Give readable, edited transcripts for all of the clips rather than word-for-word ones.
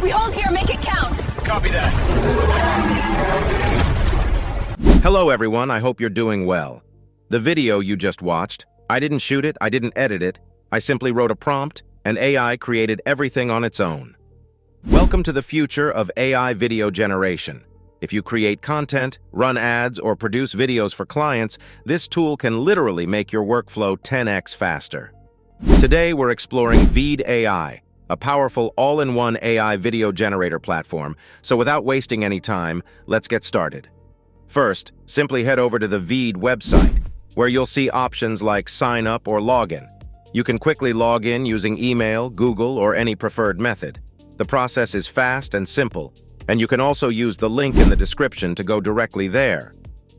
We hold here, make it count. Copy that. Hello everyone, I hope you're doing well. The video you just watched, I didn't shoot it, I didn't edit it, I simply wrote a prompt, and AI created everything on its own. Welcome to the future of AI video generation. If you create content, run ads, or produce videos for clients, this tool can literally make your workflow 10x faster. Today we're exploring VEED AI, a powerful all-in-one AI video generator platform, so without wasting any time, let's get started. First, simply head over to the VEED website, where you'll see options like sign up or login. You can quickly log in using email, Google, or any preferred method. The process is fast and simple, and you can also use the link in the description to go directly there.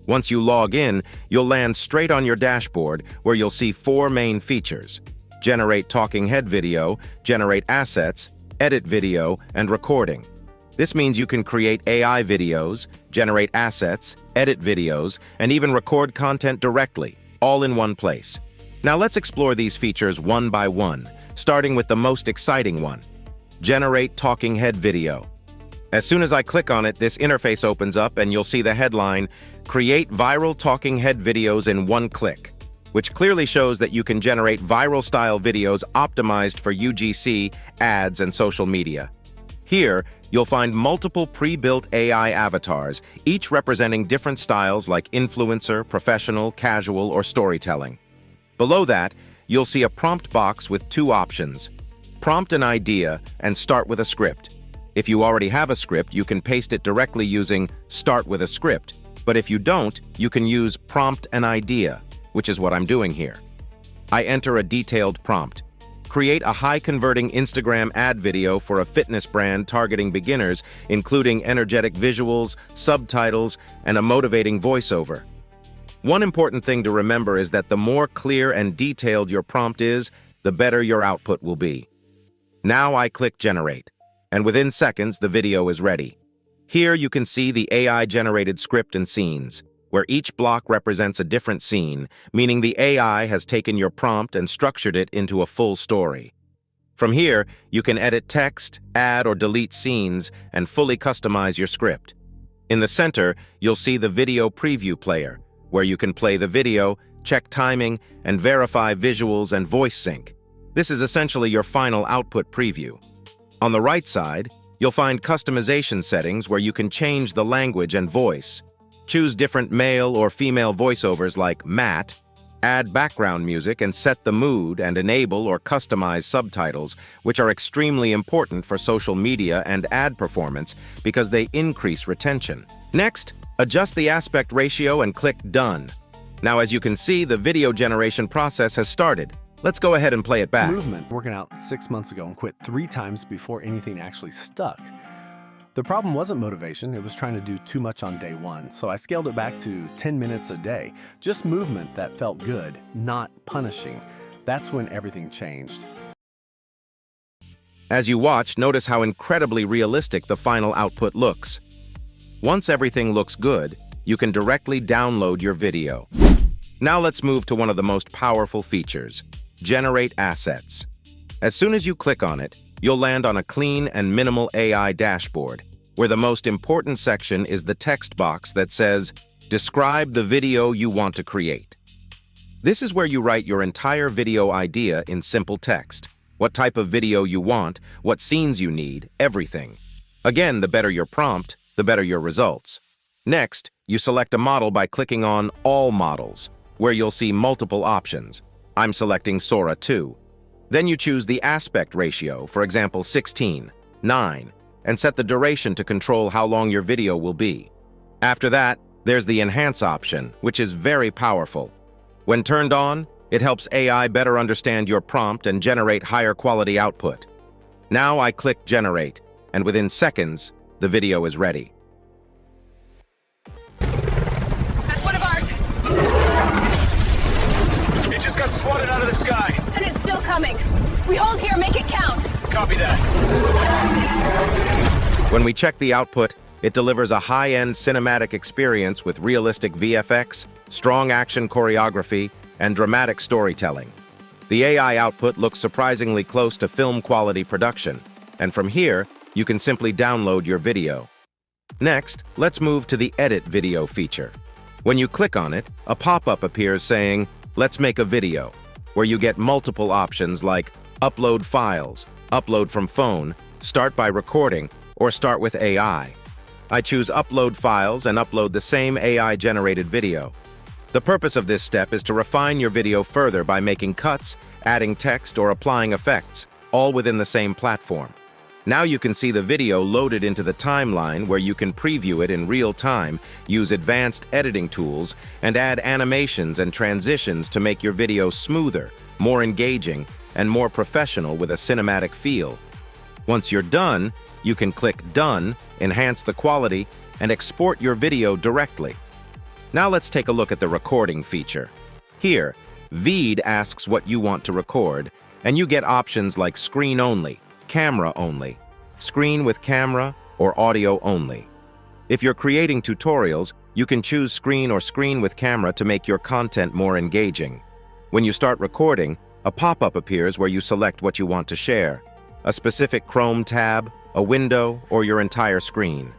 Once you log in, you'll land straight on your dashboard where you'll see 4 main features: generate talking head video, generate assets, edit video, and recording. This means you can create AI videos, generate assets, edit videos, and even record content directly, all in one place. Now let's explore these features one by one, starting with the most exciting one: generate talking head video. As soon as I click on it, this interface opens up and you'll see the headline, "Create viral talking head videos in one click," which clearly shows that you can generate viral-style videos optimized for UGC, ads, and social media. Here, you'll find multiple pre-built AI avatars, each representing different styles like influencer, professional, casual, or storytelling. Below that, you'll see a prompt box with 2 options: prompt an idea and start with a script. If you already have a script, you can paste it directly using start with a script, but if you don't, you can use prompt an idea, which is what I'm doing here. I enter a detailed prompt. Create a high-converting Instagram ad video for a fitness brand targeting beginners, including energetic visuals, subtitles, and a motivating voiceover. One important thing to remember is that the more clear and detailed your prompt is, the better your output will be. Now I click Generate, and within seconds the video is ready. Here you can see the AI-generated script and scenes, where each block represents a different scene, meaning the AI has taken your prompt and structured it into a full story. From here, you can edit text, add or delete scenes, and fully customize your script. In the center, you'll see the video preview player, where you can play the video, check timing, and verify visuals and voice sync. This is essentially your final output preview. On the right side, you'll find customization settings where you can change the language and voice. Choose different male or female voiceovers like Matt, add background music and set the mood, and enable or customize subtitles, which are extremely important for social media and ad performance because they increase retention. Next, adjust the aspect ratio and click Done. Now, as you can see, the video generation process has started. Let's go ahead and play it back. Movement, working out 6 months ago and quit 3 times before anything actually stuck. The problem wasn't motivation, it was trying to do too much on day 1, so I scaled it back to 10 minutes a day. Just movement that felt good, not punishing. That's when everything changed. As you watch, notice how incredibly realistic the final output looks. Once everything looks good, you can directly download your video. Now let's move to one of the most powerful features: generate assets. As soon as you click on it, you'll land on a clean and minimal AI dashboard, where the most important section is the text box that says, "Describe the video you want to create." This is where you write your entire video idea in simple text. What type of video you want, what scenes you need, everything. Again, the better your prompt, the better your results. Next, you select a model by clicking on All Models, where you'll see multiple options. I'm selecting Sora 2. Then you choose the aspect ratio, for example 16:9, and set the duration to control how long your video will be. After that, there's the Enhance option, which is very powerful. When turned on, it helps AI better understand your prompt and generate higher quality output. Now I click Generate, and within seconds, the video is ready. That's one of ours. It just got swatted out of the sky. And it's still coming. We hold here, make it count. Copy that. When we check the output, it delivers a high-end cinematic experience with realistic VFX, strong action choreography, and dramatic storytelling. The AI output looks surprisingly close to film-quality production, and from here, You can simply download your video. Next, let's move to the Edit Video feature. When you click on it, a pop-up appears saying, "Let's make a video," where you get multiple options like upload files, upload from phone, start by recording, or start with AI. I choose upload files and upload the same AI-generated video. The purpose of this step is to refine your video further by making cuts, adding text, or applying effects, all within the same platform. Now you can see the video loaded into the timeline where you can preview it in real time, use advanced editing tools, and add animations and transitions to make your video smoother, more engaging, and more professional with a cinematic feel. Once you're done, you can click Done, enhance the quality, and export your video directly. Now let's take a look at the recording feature. Here, VEED asks what you want to record, and you get options like screen only, camera only, screen with camera, or audio only. If you're creating tutorials, you can choose screen or screen with camera to make your content more engaging. When you start recording, a pop-up appears where you select what you want to share, a specific Chrome tab, a window, or your entire screen.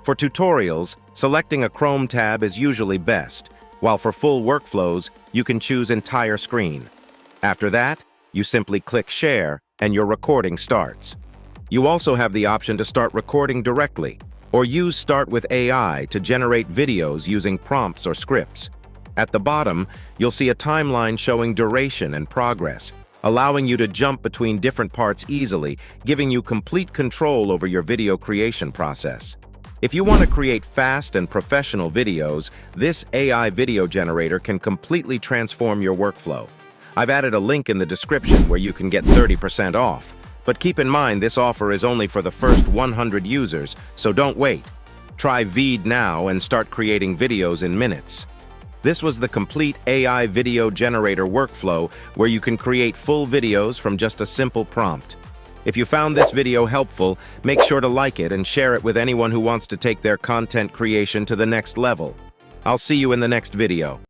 For tutorials, selecting a Chrome tab is usually best, while for full workflows, you can choose entire screen. After that, you simply click Share, and your recording starts. You also have the option to start recording directly, or use Start with AI to generate videos using prompts or scripts. At the bottom, you'll see a timeline showing duration and progress, allowing you to jump between different parts easily, giving you complete control over your video creation process. If you want to create fast and professional videos, this AI video generator can completely transform your workflow. I've added a link in the description where you can get 30% off. But keep in mind this offer is only for the first 100 users, so don't wait. Try VEED now and start creating videos in minutes. This was the complete AI video generator workflow where you can create full videos from just a simple prompt. If you found this video helpful, make sure to like it and share it with anyone who wants to take their content creation to the next level. I'll see you in the next video.